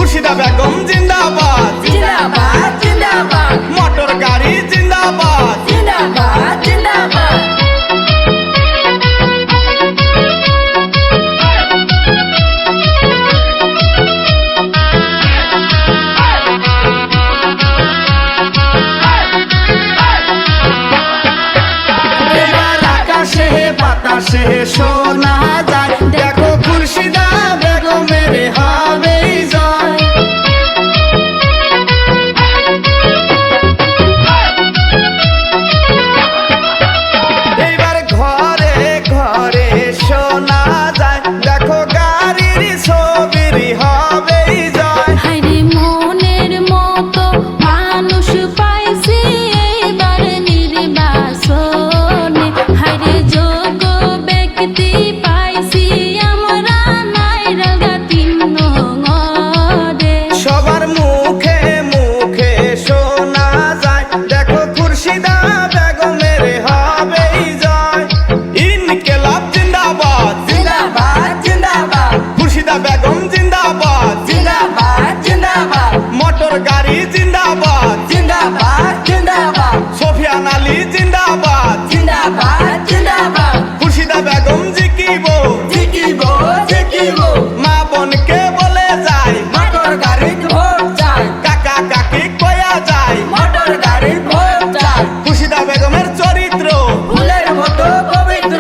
খুরশিদা বেগম জিন্দাবাদ জিন্দাবাদ জিন্দাবাদ মোটর গাড়ি জিন্দাবাদ জিন্দাবাদ জিন্দাবাদ এবার আকাশে বাতাসে শোনা যায় দেখো খুরশিদা বেগমের হবে জয় এইবার ঘরে ঘরে শোনা যায় দেখো গাড়ির ছবির হবে জয় হায়রে মনের মতো মানুষ পাইছি এবার নির্বাচনে হায়রে যোগ্য ব্যক্তি পাইছি আমরা নাইরালগা 3 নঙরে সবার মুখে মুখে শোনা যায় দেখো খুরশিদা বেগমের হবে জয় ইনকিলাব জিন্দাবাদ জিন্দাবাদ জিন্দাবাদ খুরশিদা বেগম জিন্দাবাদ জিন্দাবাদ জিন্দাবাদ মোটর গাড়ি জিন্দাবাদ জিন্দাবাদ জিন্দাবাদ সোফিয়ান আলী জিন্দাবাদ জিন্দাবাদ জিন্দাবাদ খুরশিদা বেগম জিকিব জিকিব জিকিব মা বোনকে বলে যায় মোটর গাড়ি ভোট চাই কাকা কাকি কয়া যায় মোটর গাড়ি ভোট চাই খুরশিদা বেগমের চরিত্র ফুলের মতো পবিত্র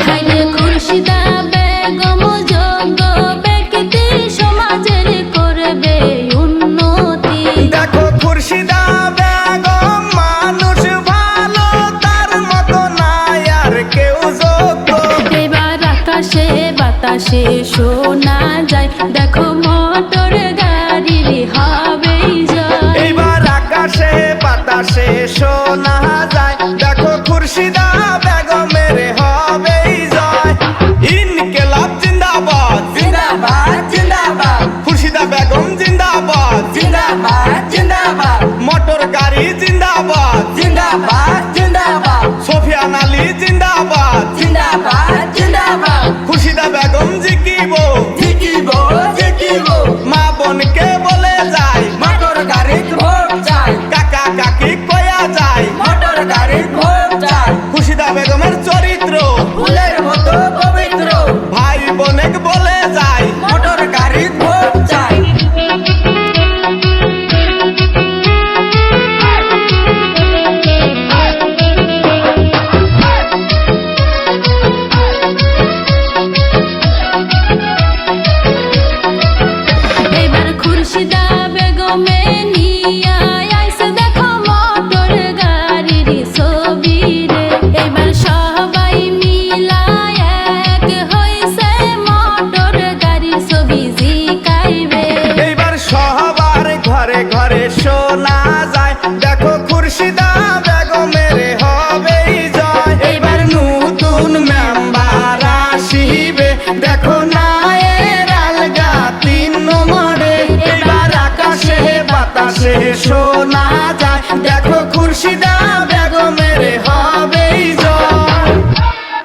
হায়রে খুরশিদা বেগম যোগ্য ব্যক্তি সমাজের করবে উন্নতি দেখো খুরশিদা বেগম মানুষ ভালো তার মতো নাই আর কেউ যোগ্য এবার আকাশে বাতাসে শোনা যায় দেখো মোটর গাড়ির হবে জয় এইবার আকাশে বাতাসে শোনা যায় দেখো খুরশিদা বেগমের হবে জয় ইনকিলাব জিন্দাবাদ জিন্দাবাদ জিন্দাবাদ খুরশিদা বেগম জিন্দাবাদ জিন্দাবাদ জিন্দাবাদ মোটর গাড়ি জিন্দাবাদ জিন্দাবাদ